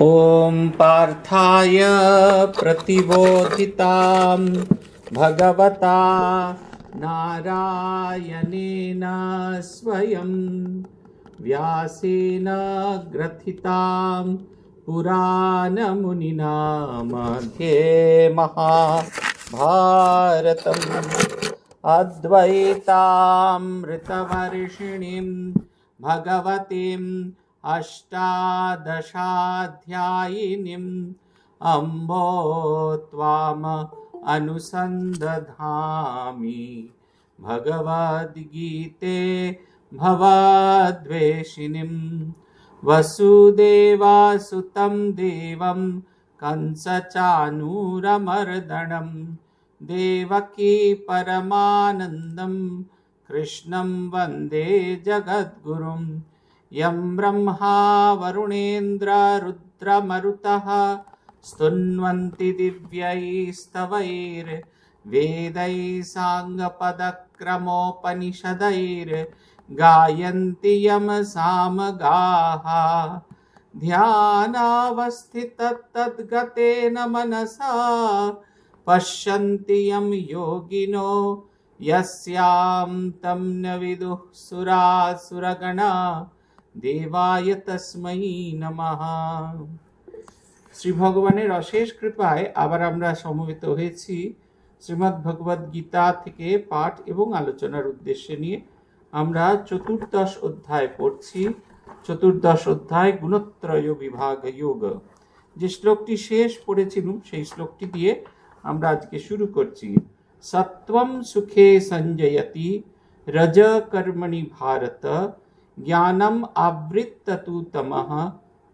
ॐ पार्थाय प्रतिबोधितां भगवता नारायणेन स्वयं व्यासेन ग्रथितां पुराणमुनिना मध्ये महाभारतम् अद्वैतामृतवर्षिणीं भगवतीम् अष्टादशाध्यायिनीम् अम्बो त्वाम् अनुसन्दधामि भगवद्गीते भवद्वेषिणीम् वसुदेवसुतं देवं कंसचानूरमर्दनं देवकी परमानन्दं कृष्णं वन्दे जगद्गुरुं यं ब्रह्मा वरुणेन्द्र रुद्रमरुतः स्तुन्वन्ति दिव्यैस्तवैर्वेदैः साङ्गपदक्रमोपनिषदैर्गायन्ति यं सामगाः ध्यानावस्थिततद्गतेन मनसा पश्यन्ति यं योगिनो यस्यां तं न विदुः सुरासुरगणा देवाय तस्मै नमः। শ্রী ভগবানের অশেষ কৃপায় আবার আমরা সমবেত হয়েছি শ্রীমদ্ ভগবদ গীতা থেকে পাঠ এবং আলোচনার উদ্দেশ্যে নিয়ে। আমরা চতুর্দশ অধ্যায় পড়ছি। চতুর্দশ অধ্যায় গুণত্রয় বিভাগ যোগ। যে শ্লোকটি শেষ পড়েছিলাম সেই শ্লোকটি দিয়ে আমরা আজকে শুরু করছি। সত্বম সুখে সঞ্জয়তি রজ কর্মণি ভারত জ্ঞানম আবৃত্ততু তমঃ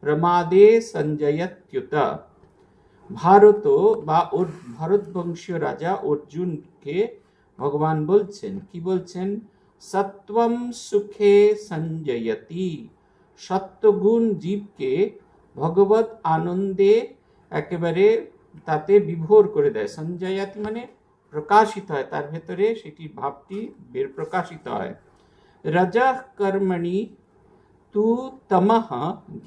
প্রমাদে সঞ্জয়ত্যুত। ভারত বা ভারতবংশীয় রাজা অর্জুনকে ভগবান বলছেন, কি বলছেন? সত্বম সুখে সঞ্জয়তি। সত্যগুণ জীবকে ভগবত আনন্দে একেবারে তাতে বিভোর করে দেয়। সঞ্জয়াতি মানে প্রকাশিত হয়, তার ভেতরে সেটি ভাবটি বের প্রকাশিত হয়। রজা কর্মণি তু তমঃ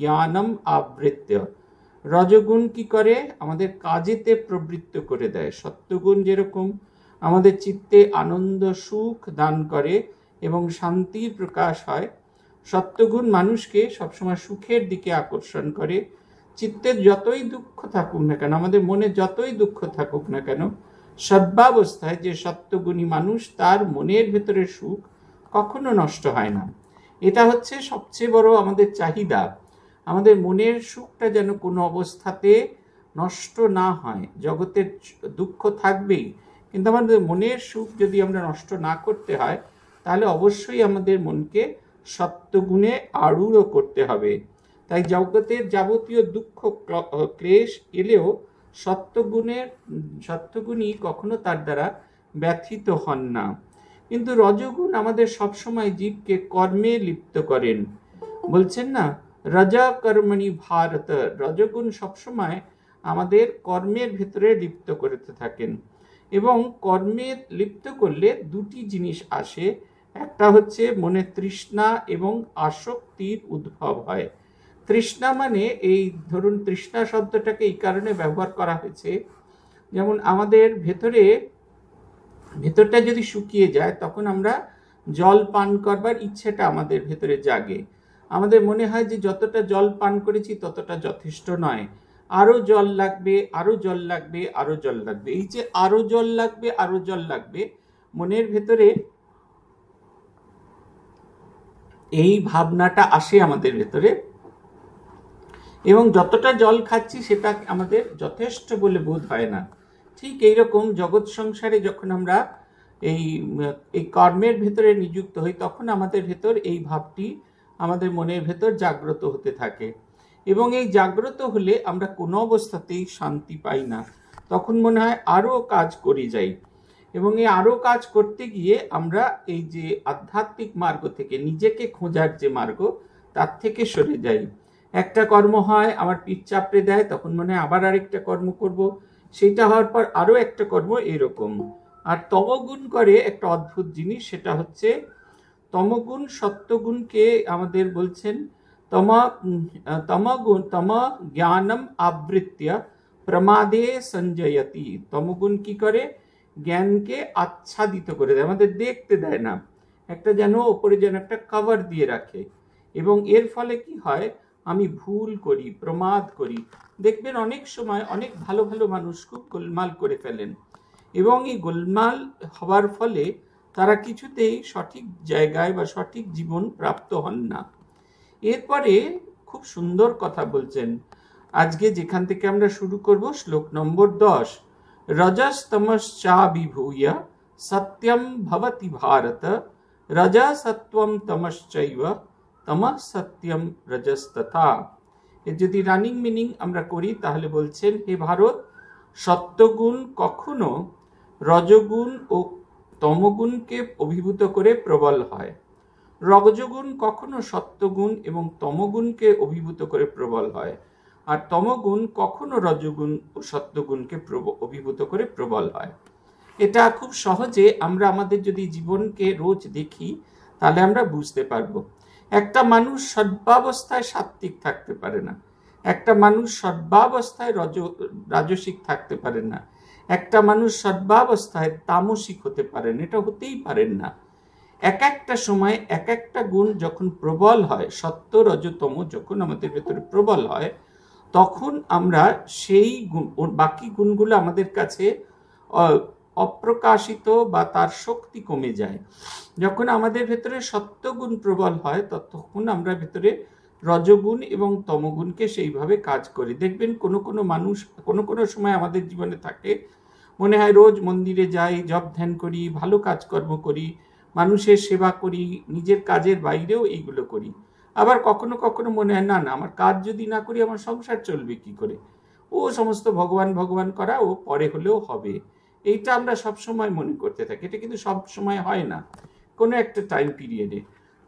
জ্ঞানম আবৃত্য। রজগুণ কি করে? আমাদের কাজেতে প্রবৃত্ত করে দেয়। সত্যগুণ যেরকম আমাদের চিত্তে আনন্দ সুখ দান করে এবং শান্তির প্রকাশ হয়, সত্যগুণ মানুষকে সবসময় সুখের দিকে আকর্ষণ করে। চিত্তের যতই দুঃখ থাকুক না কেন, আমাদের মনে যতই দুঃখ থাকুক না কেন, সর্বাবস্থায় যে সত্যগুণী মানুষ তার মনের ভেতরে সুখ কখনো নষ্ট হয় না। এটা হচ্ছে সবচেয়ে বড় আমাদের চাহিদা। আমাদের মনের সুখটা যেন কোনো অবস্থাতে নষ্ট না হয়। জগতের দুঃখ থাকবেই, কিন্তু আমাদের মনের সুখ যদি আমরা নষ্ট না করতে হয়, তাহলে অবশ্যই আমাদের মনকে সত্যগুণে আরূঢ় করতে হবে। তাই জগতের যাবতীয় দুঃখ ক্লেশ এলেও সত্যগুণই কখনো তার দ্বারা ব্যথিত হন না। কিন্তু রজগুণ আমাদের সবসময় জীবকে কর্মে লিপ্ত করেন। বলছেন না, রজা কর্মণি ভারত। রজগুণ সবসময় আমাদের কর্মের ভেতরে লিপ্ত করতে থাকেন, এবং কর্মে লিপ্ত করলে দুটি জিনিস আসে। একটা হচ্ছে মনে তৃষ্ণা এবং আসক্তির উদ্ভব হয়। তৃষ্ণা মানে এই ধরুন, তৃষ্ণা শব্দটাকে এই কারণে ব্যবহার করা হয়েছে, যেমন আমাদের ভেতরটা যদি শুকিয়ে যায় তখন আমরা জল পান করবার ইচ্ছেটা আমাদের ভেতরে জাগে। আমাদের মনে হয় যে যতটা জল পান করেছি ততটা যথেষ্ট নয়, আরো জল লাগবে, আরো জল লাগবে, আরো জল লাগবে। এই যে আরো জল লাগবে, আরো জল লাগবে, মনের ভেতরে এই ভাবনাটা আসে আমাদের ভেতরে, এবং যতটা জল খাচ্ছি সেটা আমাদের যথেষ্ট বলে বোধ হয় না। ঠিক এইরকম জগৎ সংসারে যখন আমরা এই কর্মের ভেতরে নিযুক্ত হই, তখন আমাদের ভেতর এই ভাবটি আমাদের মনের ভেতর জাগ্রত হতে থাকে, এবং এই জাগ্রত হলে আমরা কোনো অবস্থাতেই শান্তি পাই না। তখন মনে হয় আরও কাজ করে যাই, এবং এই আরও কাজ করতে গিয়ে আমরা এই যে আধ্যাত্মিক মার্গ থেকে নিজেকে খোঁজার যে মার্গ, তার থেকে সরে যাই। একটা কর্ম হয়, আমার পিঠ চাপড়ে দেয়, তখন মনে হয় আবার আরেকটা কর্ম করব, সেটা হওয়ার পর আরও একটা কর্ম, এরকম। আর তমগুণ করে একটা অদ্ভুত জিনিস, সেটা হচ্ছে তমগুণ সত্যগুণকে আমাদের বলছেন तम ज्ञानम आवृत्य प्रमादे संजयति। तमগুণ কি করে? জ্ঞানকে আচ্ছাদিত করে দেয়, আমাদের দেখতে দেয় না, একটা যেন ওপরে যেন একটা কভার দিয়ে রাখে। এবং এর ফলে কি হয়? আমি ভুল করি, প্রমাদ করি। দেখবেন অনেক সময় অনেক ভালো ভালো মানুষ খুব গোলমাল করে ফেলেন, এবং এই গোলমাল হওয়ার ফলে তারা কিছুতেই সঠিক জায়গায় বা সঠিক জীবন প্রাপ্ত হন না। এরপরে খুব সুন্দর কথা বলছেন আজকে, যেখান থেকে আমরা শুরু করব, শ্লোক নম্বর 10। রজস্তমশ্চা বিভূয় সত্যম ভবতি ভারত, রজা সত্বম তমশ্চৈব তমঃ সত্যম রজস্তথা। এর যদি রানিং মিনিং আমরা করি তাহলে বলছেন, হে ভারত, সত্যগুণ কখনো রজগুণ ও তমগুণকে অভিভূত করে প্রবল হয়, রজগুণ কখনো সত্যগুণ এবং তমগুণকে অভিভূত করে প্রবল হয়, আর তমগুণ কখনো রজগুণ ও সত্যগুণকে অভিভূত করে প্রবল হয়। এটা খুব সহজে আমরা আমাদের যদি জীবনকে রোজ দেখি তাহলে আমরা বুঝতে পারবো। একটা মানুষ সর্বাবস্থায় সাত্ত্বিক থাকতে পারে না, একটা মানুষ সর্বাবস্থায় রাজসিক থাকতে পারে না, একটা মানুষ সর্বাবস্থায় তামসিক হতে পারেন, এটা হতেই পারেন না। এক একটা সময় এক একটা গুণ যখন প্রবল হয়, সত্য রজতম যখন আমাদের ভেতরে প্রবল হয়, তখন আমরা সেই বাকি গুণগুলো আমাদের কাছে অপ্রকাশিত বা তার শক্তি কমে যায়। যখন আমাদের ভেতরে সত্যগুণ প্রবল হয় তখন আমরা ভেতরে রজগুণ এবং তমগুণকে সেইভাবে কাজ করি। দেখবেন কোনো কোনো মানুষ কোনো কোনো সময় আমাদের জীবনে থাকে, মনে হয় রোজ মন্দিরে যাই, জপ ধ্যান করি, ভালো কাজকর্ম করি, মানুষের সেবা করি, নিজের কাজের বাইরেও এইগুলো করি। আবার কখনো কখনো মনে হয় না না, আমার কাজ যদি না করি আমার সংসার চলবে কি করে, ও সমস্ত ভগবান ভগবান করা ও পরে হলেও হবে, এইটা আমরা সবসময় মনে করতে থাকি। এটা কিন্তু সব সময় হয় না, কোনো একটা টাইম পিরিয়ডে।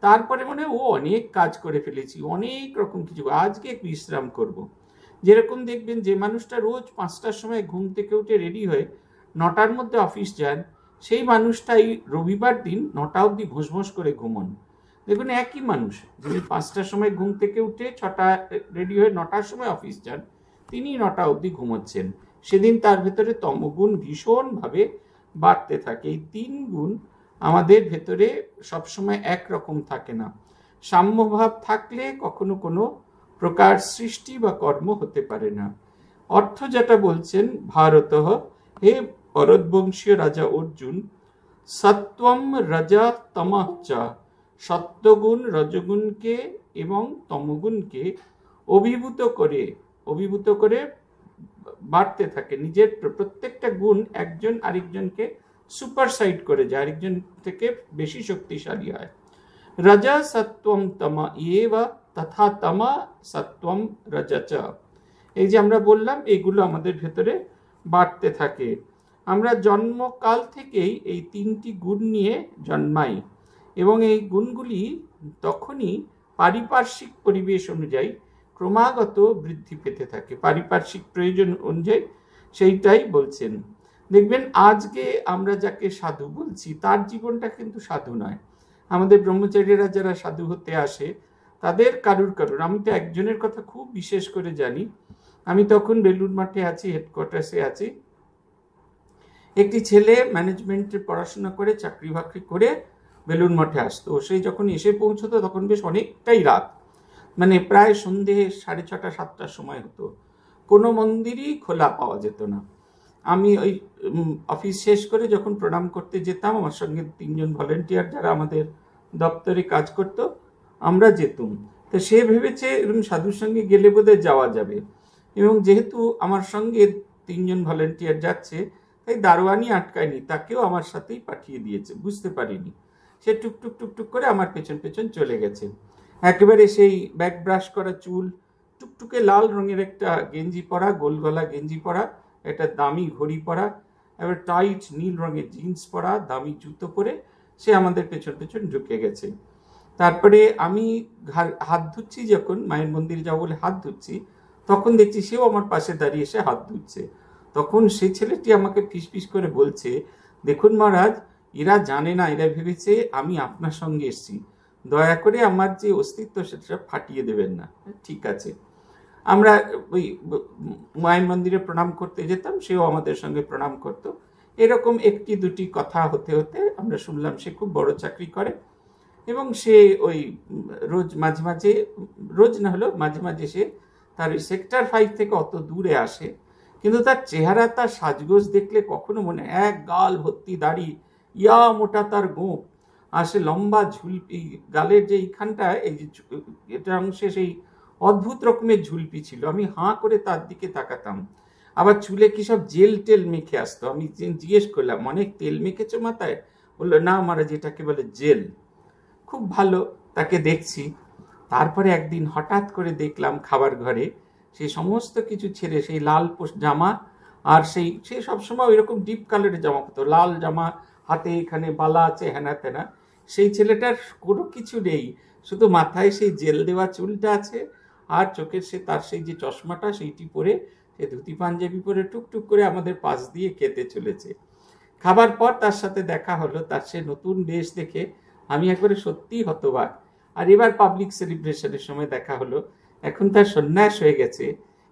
তারপরে মনে হয় ও অনেক কাজ করে ফেলেছি, অনেক রকম কিছু, আজকে বিশ্রাম করব। যেরকম দেখবেন যে মানুষটা রোজ 5টার সময় ঘুম থেকে উঠে রেডি হয়ে 9টার মধ্যে অফিস যান, সেই মানুষটাই রবিবার দিন 9টা অবধি ভোঁস করে ঘুমন। দেখুন একই মানুষ, যিনি 5টার সময় ঘুম থেকে উঠে 6টা রেডি হয়ে 9টার সময় অফিস যান, তিনি 9টা অবধি ঘুমোচ্ছেন। সেদিন তার ভেতরে তমগুণ ভীষণভাবে বাড়তে থাকে। এই 3 গুণ আমাদের ভেতরে সবসময় একরকম থাকে না। সাম্যভাব থাকলে কখনো কোনো প্রকার সৃষ্টি বা কর্ম হতে পারে না। অর্থ যেটা বলছেন, ভারত, হে ভরতবংশীয় রাজা অর্জুন, সত্বম রজা তমঃ চ, সত্যগুণ রজগুণকে এবং তমগুণকে অভিভূত করে বাড়তে থাকে। নিজের প্রত্যেকটা গুণ একজন আরেকজনকে সুপারসাইড করে যায়, আরেকজন থেকে বেশি শক্তিশালী হয়। রজা সত্বম তম এব তথা তম সত্বম রজচ। এই যে আমরা বললাম, এগুলো আমাদের ভেতরে বাড়তে থাকে। আমরা জন্মকাল থেকেই এই 3টি গুণ নিয়ে জন্মাই, এবং এই গুণগুলি তখনই পারিপার্শ্বিক পরিবেশ অনুযায়ী ক্রমাগত বৃদ্ধি পেতে থাকে, পারিপার্শ্বিক প্রয়োজন অনুযায়ী। সেইটাই বলছেন। দেখবেন আজকে আমরা যাকে সাধু বলছি তার জীবনটা কিন্তু সাধু নয়। আমাদের ব্রহ্মচারীরা যারা সাধু হতে আসে তাদের কারুর, আমি তো একজনের কথা খুব বিশেষ করে জানি। আমি তখন বেলুড় মাঠে আছি, হেডকোয়ার্টার্সে আছি। একটি ছেলে ম্যানেজমেন্টে পড়াশোনা করে চাকরি বাকরি করে বেলুড় মঠে আসতো। সেই যখন এসে পৌঁছতো তখন বেশ অনেকটাই রাত, মানে প্রায় সন্ধে 6:30 7টার সময় হতো। কোনো মন্দিরই খোলা পাওয়া যেত না। আমি ওই অফিস শেষ করে যখন প্রণাম করতে যেতাম, আমার সঙ্গে 3 জন ভলেন্টিয়ার যারা আমাদের দপ্তরে কাজ করতো, আমরা যেতুম। তো সে ভেবেছে এরকম সাধুর সঙ্গে গেলে বোধহয় যাওয়া যাবে, এবং যেহেতু আমার সঙ্গে 3 জন ভলেন্টিয়ার যাচ্ছে তাই দারোয়ানি আটকায়নি, তাকেও আমার সাথেই পাঠিয়ে দিয়েছে, বুঝতে পারিনি। সে টুকটুক টুকটুক করে আমার পেছন পেছন চলে গেছে। একেবারে সেই ব্যাক ব্রাশ করা চুল, টুকটুকে লাল রঙের একটা গেঞ্জি পরা, গোল গলা গেঞ্জি পরা, একটা দামি ঘড়ি পরা, এবার টাইট নীল রঙের জিন্স পরা, দামি জুতো পরে সে আমাদের পেছন পেছন ঢুকে গেছে। তারপরে আমি হাত ধুচ্ছি, যখন মায়ের মন্দিরে যাবো বলে হাত ধুচ্ছি, তখন দেখছি সেও আমার পাশে দাঁড়িয়ে এসে হাত ধুচ্ছে। তখন সেই ছেলেটি আমাকে ফিসফিস করে বলছে, দেখুন মহারাজ, এরা জানে না, এরা ভেবেছে আমি আপনার সঙ্গে এসেছি, দয়া করে আমার যে অস্তিত্ব সেটা ফাটিয়ে দেবেন না। ঠিক আছে। আমরা ওই মায়ের মন্দিরে প্রণাম করতে যেতাম, সেও আমাদের সঙ্গে প্রণাম করত। এরকম একটি দুটি কথা হতে হতে আমরা শুনলাম সে খুব বড় চাকরি করে এবং সে ওই রোজ মাঝে মাঝে, রোজ না হলেও মাঝে মাঝে সে তার ওই সেক্টর 5 থেকে অত দূরে আসে, কিন্তু তার চেহারা, তার সাজগোজ দেখলে কখনো মনে, এক গাল ভর্তি দাড়ি, ইয়া মোটা তার গোঁপ, আর সে লম্বা ঝুলপি, গালের যে এইখানটায় এই যে এটা অংশে সেই অদ্ভুত রকমের ঝুলপি ছিল। আমি হাঁ করে তার দিকে তাকাতাম। আবার চুলে কি সব জেল টেল মেখে আসতো। আমি জিজ্ঞেস করলাম, অনেক তেল মেখেছো মাথায়? বললো, না মহারাজ, যেটাকে বলে জেল। খুব ভালো, তাকে দেখছি। তারপরে একদিন হঠাৎ করে দেখলাম খাবার ঘরে সেই সমস্ত কিছু ছেড়ে সেই লাল জামা, আর সেই সবসময় ওইরকম ডিপ কালারের জামা পরতো, লাল জামা, হাতে এখানে বালা আছে, হেনা তেনা। সেই ছেলেটার কোনো কিছু নেই, শুধু মাথায় সেই জেল দেওয়া চুলটা আছে, আর চোখের তার সেই যে চশমাটা সেইটি পরে, সে ধুতি পাঞ্জাবি পরে টুকটুক করে আমাদের পাশ দিয়ে খেতে চলেছে। খাবার পর তার সাথে দেখা হলো, তার সে নতুন বেশ দেখে আমি একবারে সত্যিই হতবাক। আর এবার পাবলিক সেলিব্রেশনের সময় দেখা হলো, এখন তার সন্ন্যাস হয়ে গেছে,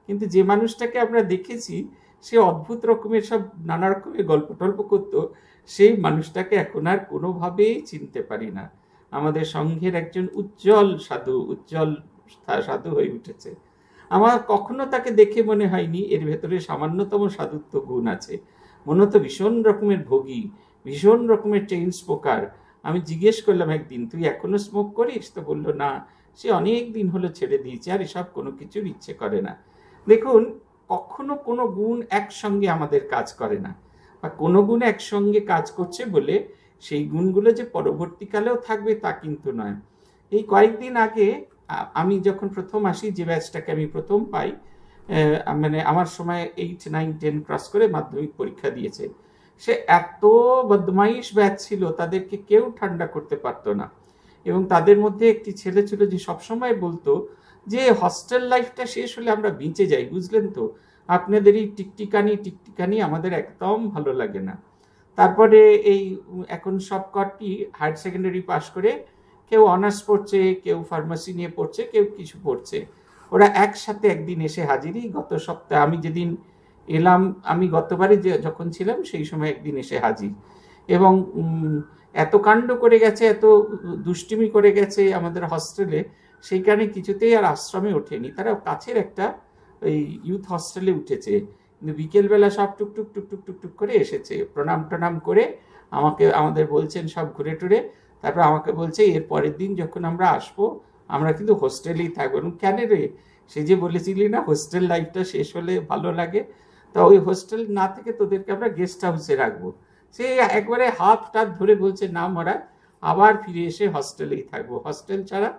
কিন্তু যে মানুষটাকে আমরা দেখেছি সে অদ্ভুত রকমের সব নানা রকমের গল্প টল্প করতো, সেই মানুষটাকে এখন আর কোনোভাবেই চিনতে পারি না। আমাদের সংঘের একজন উজ্জ্বল সাধু হয়ে উঠেছে। আমার কখনো তাকে দেখে মনে হয়নি এর ভেতরে সামান্যতম সাধুত্ব গুণ আছে। মনে হতো ভীষণ রকমের ভোগী, ভীষণ রকমের চেইন স্মোকার। আমি জিজ্ঞেস করলাম একদিন, তুই এখনো স্মোক করিস? তো বললো, না, সে অনেক দিন হলো ছেড়ে দিয়েছে, আর এসব কোনো কিছুর ইচ্ছে করে না। দেখুন, কখনো কোনো গুণ একসঙ্গে আমাদের কাজ করে না, বা কোনো গুণ একসঙ্গে কাজ করছে বলে সেই গুণগুলো যে পরবর্তীকালেও থাকবে তা কিন্তু নয়। এই কয়েকদিন আগে আমি যখন প্রথম আসি, যে ব্যাচটাকে আমি প্রথম পাই, মানে আমার সময় 8, 9, 10 ক্রস করে মাধ্যমিক পরীক্ষা দিয়েছে, সে এত বদমাইশ ব্যাচ ছিল, তাদেরকে কেউ ঠান্ডা করতে পারতো না। এবং তাদের মধ্যে একটি ছেলে ছিল যে সবসময় বলতো যে হস্টেল লাইফটা শেষ হলে আমরা বেঁচে যাই, বুঝলেন তো, আপনাদের এই টিকটিকানি আমাদের একদম ভালো লাগে না। তারপরে এই এখন সব কটি হায়ার সেকেন্ডারি পাশ করে কেউ অনার্স পড়ছে, কেউ ফার্মাসি নিয়ে পড়ছে, কেউ কিছু পড়ছে, ওরা একসাথে একদিন এসে হাজিরই। গত সপ্তাহে আমি যেদিন এলাম, আমি গতবারে যখন ছিলাম সেই সময় একদিন এসে হাজির, এবং এত কাণ্ড করে গেছে, এত দুষ্টিমি করে গেছে আমাদের হস্টেলে, সেইখানে কিছুতেই আর আশ্রমে ওঠেনি। তারা কাছের একটা ওই ইউথ হস্টেলে উঠেছে, কিন্তু বিকেলবেলা সব টুকটুক টুকটুক টুকটুক করে এসেছে, প্রণাম টনাম করে আমাদের বলছেন সব ঘুরে টুরে। তারপর আমাকে বলছে, এর পরের দিন যখন আমরা আসবো আমরা কিন্তু হোস্টেলেই থাকবো। কেন রে? সে যে বলেছিলি না হোস্টেল লাইফটা শেষ হলে ভালো লাগে, তা ওই হোস্টেল না থেকে তোদেরকে আমরা গেস্ট হাউসে রাখবো। সে একবারে হাত টাত ধরে বলছে, না মরা, আবার ফিরে এসে হস্টেলেই থাকবো, হস্টেল ছাড়া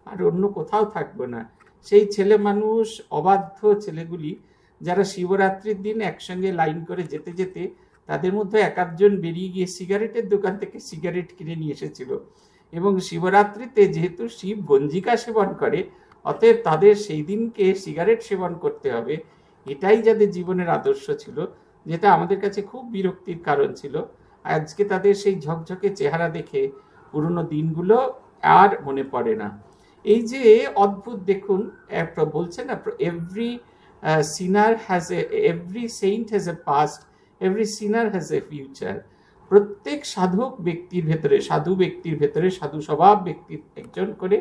আর অন্য কোথাও থাকবো না। সেই ছেলে মানুষ, অবাধ্য ছেলেগুলি, যারা শিবরাত্রির দিন একসঙ্গে লাইন করে যেতে যেতে তাদের মধ্যে এক আধজন বেরিয়ে গিয়ে সিগারেটের দোকান থেকে সিগারেট কিনে নিয়ে এসেছিল। এবং শিবরাত্রিতে যেহেতু শিব গঞ্জিকা সেবন করে, অতএব তাদের সেই দিনকে সিগারেট সেবন করতে হবে, এটাই যাদের জীবনের আদর্শ ছিল, যেটা আমাদের কাছে খুব বিরক্তির কারণ ছিল। আজকে তাদের সেই ঝকঝকে চেহারা দেখে পুরনো দিনগুলো আর মনে পড়ে না। এই যে অদ্ভুত, দেখুন বলছে না, every saint has a past, every sinner has a future. প্রত্যেক সাধু ব্যক্তির ভেতরে, সাধু স্বভাব ব্যক্তির একজন করে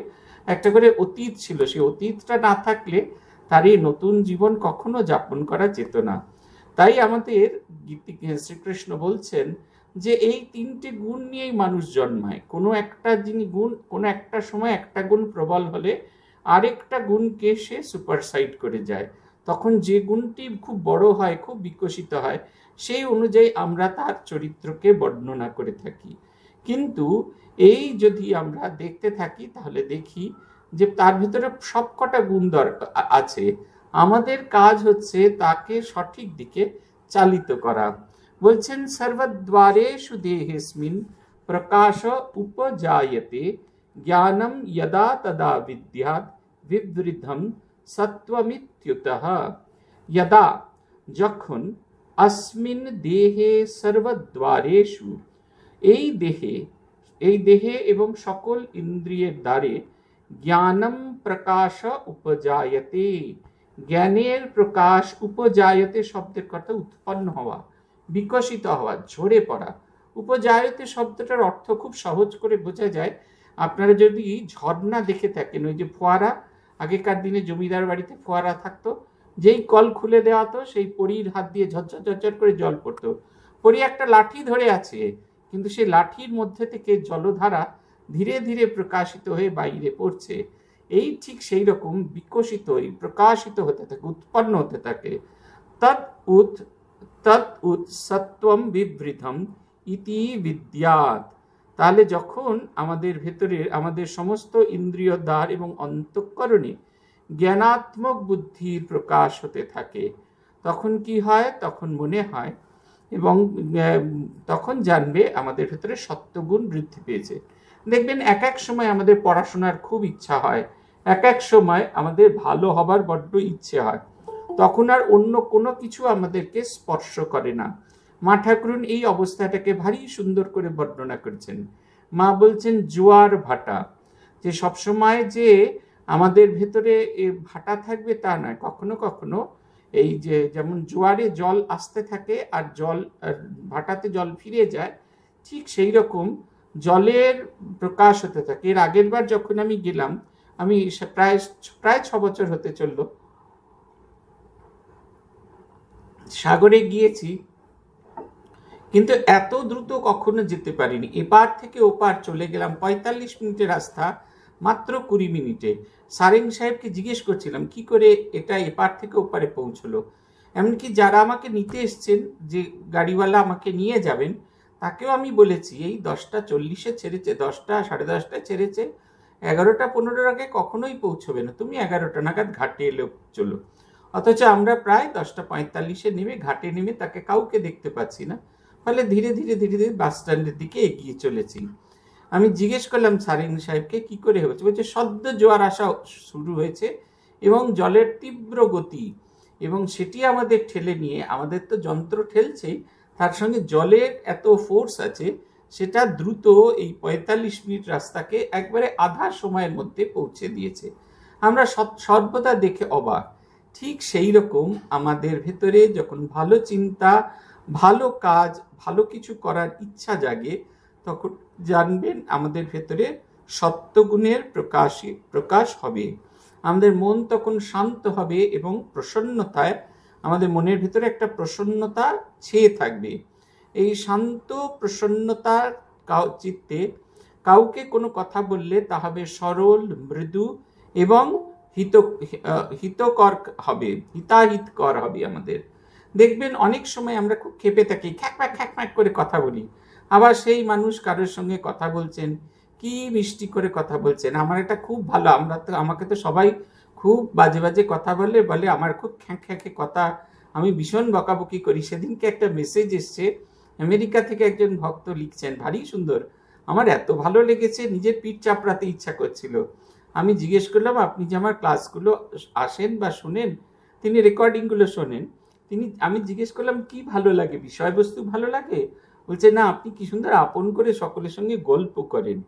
একটা করে অতীত ছিল। সেই অতীতটা না থাকলে তার এই নতুন জীবন কখনো যাপন করা যেত না। তাই আমাদের শ্রীকৃষ্ণ বলছেন যে এই তিনটে গুণ নিয়েই মানুষ জন্মায়। কোনো একটা সময় একটা গুণ প্রবল হলে আরেকটা গুণকে সে সুপারসাইড করে যায়। তখন যে গুণটি খুব বড় হয়, খুব বিকশিত হয়, সেই অনুযায়ী আমরা তার চরিত্রকে বর্ণনা করে থাকি। কিন্তু এই যদি আমরা দেখতে থাকি তাহলে দেখি যে তার ভিতরে সবকটা গুণ আছে। আমাদের কাজ হচ্ছে তাকে সঠিক দিকে চালিত করা। বলছেন, সর্বদ্বারেষু দেহেস্মিন প্রকাশ উপজায়তে জ্ঞানম যদা তদা বিদ্যাৎ বিবৃদ্ধম সত্ত্বমিত্যুতঃ। যদা, যখন, अस्मिन् देहे सर्वद्वारेषु, এই দেহে, এই দেহে এবং সকল ইন্দ্রিয়ের দ্বারে জ্ঞানম প্রকাশ উপজায়তে। জ্ঞানের প্রকাশ, উপজায়তে শব্দের কথা উৎপন্ন হওয়া, বিকশিত হওয়া, ঝরে পড়া। উপজায়তে শব্দটার অর্থ খুব সহজ করে বোঝা যায়। আপনারা যদি ঝর্ণা দেখে থাকেন, ওই যে ফোয়ারা, আগেকার দিনে জমিদার বাড়িতে ফোয়ারা থাকতো, যেই কল খুলে দেওয়া হতো সেই পরীর হাত দিয়ে ঝরঝর ঝরঝর করে জল পড়তো। পরী একটা লাঠি ধরে আছে, কিন্তু সেই লাঠির মধ্যে থেকে জলধারা ধীরে ধীরে প্রকাশিত হয়ে বাইরে পড়ছে। এই ঠিক সেই রকম বিকশিত, প্রকাশিত হতে থাকে, উৎপন্ন হতে থাকে। তৎ উৎ সত্বম বিবৃতম ইতি বিদ্যাৎ। তাহলে যখন আমাদের ভেতরে, আমাদের সমস্ত ইন্দ্রিয় দ্বার এবং অন্তঃকরণে জ্ঞানাত্মক বুদ্ধির প্রকাশ হতে থাকে, তখন কি হয়? তখন মনে হয় এবং তখন জানবে আমাদের ভেতরে সত্ত্বগুণ বৃদ্ধি পেয়েছে। দেখবেন এক এক সময় আমাদের পড়াশোনার খুব ইচ্ছা হয়, এক এক সময় আমাদের ভালো হবার বড্ড ইচ্ছে হয়, তখন আর অন্য কোনো কিছু আমাদেরকে স্পর্শ করে না। মা ঠাকুরুন এই অবস্থাটাকে ভারী সুন্দর করে বর্ণনা করেছেন। মা বলছেন জোয়ার ভাটা, যে সবসময় যে আমাদের ভেতরে ভাটা থাকবে তা নয়, কখনো কখনো এই যে যেমন জোয়ারে জল আসতে থাকে আর জল ভাটাতে জল ফিরে যায়, ঠিক সেই রকম জলের প্রকাশ হতে থাকে। এর আগের বার যখন আমি গেলাম, আমি প্রায় 6 বছর হতে চলল, সাগরে গিয়েছি, কিন্তু এত দ্রুত কখনো যেতে পারিনি। এপার থেকে ওপার চলে গেলাম 45 মিনিটের রাস্তা মাত্র 20 মিনিটে। সারেং সাহেবকে জিজ্ঞেস করছিলাম কি করে এটা এপার থেকে ওপারে পৌঁছলো। এমনকি যারা আমাকে নিতে এসছেন, যে গাড়িওয়ালা আমাকে নিয়ে যাবেন, তাকেও আমি বলেছি এই 10টা 40-এ ছেড়েছে, 10টা সাড়ে 10টায় ছেড়েছে, 11টা 15 আগে কখনোই পৌঁছবে না, তুমি 11টা নাগাদ ঘাটে এলে চলো। অথচ আমরা প্রায় 10টা 45-এ নেমে ঘাটে নেমে তাকে কাউকে দেখতে পাচ্ছি না। ফলে ধীরে ধীরে ধীরে ধীরে বাস স্ট্যান্ডের দিকে এগিয়ে চলেছি। আমি জিজ্ঞেস করলাম সারিং সাহেবকে কি করে হয়েছে। বলছে সদ্য জোয়ার আসা শুরু হয়েছে এবং জলের তীব্র গতি, এবং সেটি আমাদের ঠেলে নিয়ে, আমাদের তো যন্ত্র ঠেলছেই, তার সঙ্গে জলের এত ফোর্স আছে, সেটা দ্রুত এই 45 মিনিট রাস্তাকে একবারে আধা সময়ের মধ্যে পৌঁছে দিয়েছে। আমরা সর্বদা দেখে অবাক। ঠিক সেই রকম আমাদের ভেতরে যখন ভালো চিন্তা, ভালো কাজ, ভালো কিছু করার ইচ্ছা জাগে, তখন জানবেন আমাদের ভেতরে সত্ত্বগুণের প্রকাশ হবে। আমাদের মন তখন শান্ত হবে এবং প্রসন্নতায়, আমাদের মনের ভেতরে একটা প্রসন্নতা ছেয়ে থাকবে। এই শান্ত প্রসন্নতার চিত্তে কাউকে কোনো কথা বললে তা হবে সরল, মৃদু এবং হিতকর হবে, হিতাহিতকর হবে আমাদের। দেখবেন অনেক সময় আমরা খুব ক্ষেপে থাকি, খ্যাকম্যাক খ্যাকম্যাক করে কথা বলি, আবার সেই মানুষ কারোর সঙ্গে কথা বলছেন, কি মিষ্টি করে কথা বলছেন। আমার এটা খুব ভালো, আমাকে তো সবাই খুব বাজে বাজে কথা বলে আমার খুব খ্যাঁক খ্যাঁকে কথা, আমি ভীষণ বকাবকি করি। সেদিনকে একটা মেসেজ এসছে আমেরিকা থেকে, একজন ভক্ত লিখছেন, ভারী সুন্দর, আমার এত ভালো লেগেছে, নিজের পিঠ চাপড়াতে ইচ্ছা করছিল। আমি জিজ্ঞেস করলাম আপনি যে আমার ক্লাসগুলো আসেন বা শোনেন, তিনি রেকর্ডিংগুলো শোনেন, আমি জিজ্ঞেস করলাম কি ভালো লাগে, বিষয়বস্তু ভালো লাগে? বলছে না, আপনি কি সুন্দর আপন করে সকলের সঙ্গে গল্প করেন।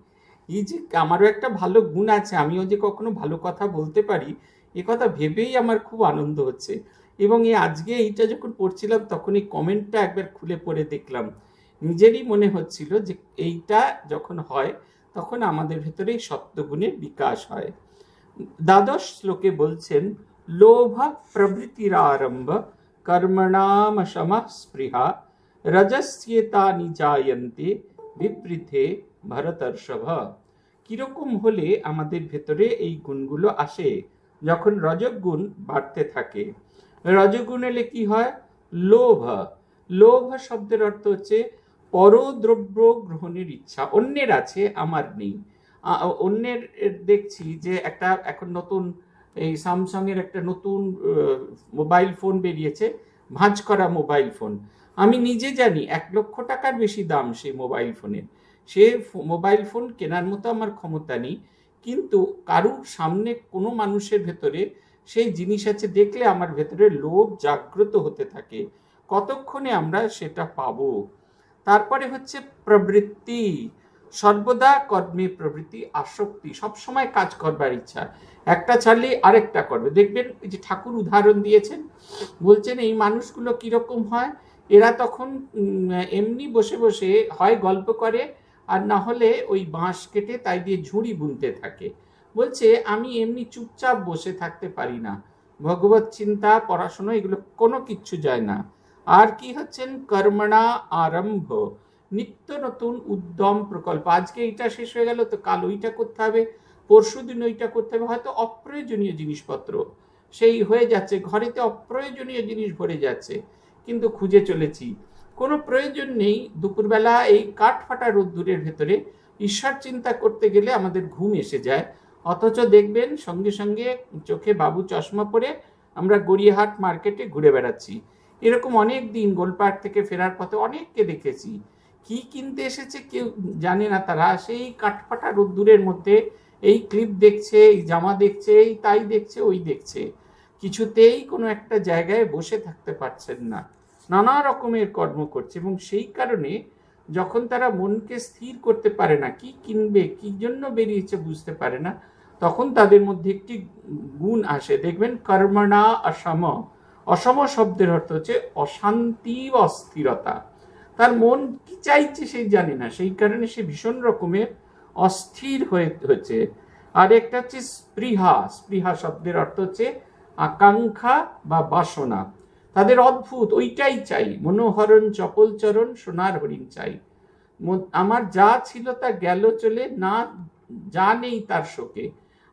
এই যে আমারও একটা ভালো গুণ আছে, আমিও যে কখনো ভালো কথা বলতে পারি, এ কথা ভেবেই আমার খুব আনন্দ হচ্ছে। এবং আজকে এইটা যখন পড়ছিলাম, তখন এই কমেন্টটা একবার খুলে পড়ে দেখলাম, নিজেরই মনে হচ্ছিল যে এইটা যখন হয় তখন আমাদের ভেতরে সত্ত্বগুণের বিকাশ হয়। দ্বাদশ শ্লোকে বলছেন, লোভ প্রভৃতিরারম্ভ কর্মণাম শমঃ স্পৃহা রজস্যেতানি জায়ন্তে বিবৃতে ভরতর্ষভ। কিরকম হলে আমাদের ভেতরে এই গুণগুলো আসে? যখন রজগুণ বাড়তে থাকে। রজগুণ এলে কি হয়? লোভ। লোভ শব্দের অর্থ হচ্ছে পরদ্রব্য গ্রহণের ইচ্ছা, অন্যের আছে আমার নেই। অন্যের দেখছি যে এখন নতুন এই স্যামসাং এর একটা নতুন মোবাইল ফোন বেরিয়েছে, ভাঁজ করা মোবাইল ফোন। আমি নিজে জানি 1 লক্ষ টাকার বেশি দাম সেই মোবাইল ফোনের। সে মোবাইল ফোন কেনার মতো আমার ক্ষমতা নেই, কিন্তু কারুর সামনে কোনো মানুষের ভেতরে সেই জিনিস আছে দেখলে আমার ভেতরে লোভ জাগ্রত হতে থাকে, কতক্ষণে আমরা সেটা পাবো। তারপরে হচ্ছে প্রবৃত্তি, সর্বদা কর্মে প্রবৃত্তি, আসক্তি, সবসময় কাজ করবার ইচ্ছা, একটা ছাড়লে আরেকটা করবে। দেখবেন এই যে ঠাকুর উদাহরণ দিয়েছেন, বলছেন এই মানুষগুলো কিরকম হয়, এরা তখন এমনি বসে বসে হয় গল্প করে, আর না হলে ওই বাঁশ কেটে তাই দিয়ে ঝুড়ি বুনতে থাকে। বলছে আমি এমনি চুপচাপ বসে থাকতে পারি না, ভগবত চিন্তা, পড়াশোনা, এগুলো কোনো কিচ্ছু যায় না। আর কি হচ্ছেন, কর্মণা আরম্ভ, নিত্য নতুন উদ্যম প্রকল্প, আজকে এইটা শেষ হয়ে গেল তো কাল ওইটা করতে হবে, পরশু দিন ওইটা করতে হবে, হয়তো অপ্রয়োজনীয় জিনিসপত্র সেই হয়ে যাচ্ছে, ঘরেতে অপ্রয়োজনীয় জিনিস ভরে যাচ্ছে, কিন্তু খুঁজে চলেছি কোনো প্রয়োজন নেই। দুপুরবেলা এই কাঠ ফাটা রোদ্দুরের ভেতরে ঈশ্বর চিন্তা করতে গেলে আমাদের ঘুম এসে যায়, অথচ দেখবেন সঙ্গে সঙ্গে চোখে বাবু চশমা পরে আমরা গড়িয়াহাট মার্কেটে ঘুরে বেড়াচ্ছি। এরকম অনেক দিন গোলপাট থেকে ফেরার পথে অনেককে দেখেছি, কি কিনতে এসেছে কেউ জানে না, তারা সেই কাঠফাটা রোদ্দুরের মধ্যে এই ক্লিপ দেখছে, এই জামা দেখছে, এই তাই দেখছে, ওই দেখছে, কিছুতেই কোনো একটা জায়গায় বসে থাকতে পারছেন না, নানা রকমের কর্ম করছে। এবং সেই কারণে যখন তারা মনকে স্থির করতে পারে না, কি কিনবে, কি জন্য বেরিয়েছে বুঝতে পারে না, তখন তাদের মধ্যে একটি গুণ আসে। দেখবেন কর্মণা অসম, অসম শব্দের অর্থ হচ্ছে অশান্তি বা অস্থিরতা, তার মন কি চাইছে সেই জানে না, সেই কারণে সে ভীষণ রকমের অস্থির হয়েছে। আর একটা হচ্ছে স্পৃহা, স্পৃহা শব্দের অর্থ হচ্ছে আকাঙ্ক্ষা বা বাসনা, তাদের অদ্ভুত ওইটাই চাই, মনোহরণ চপল চরণ সোনার হরিণ চাই, আমার যা ছিল তা গেল চলে, না যা নেই তার শোকে,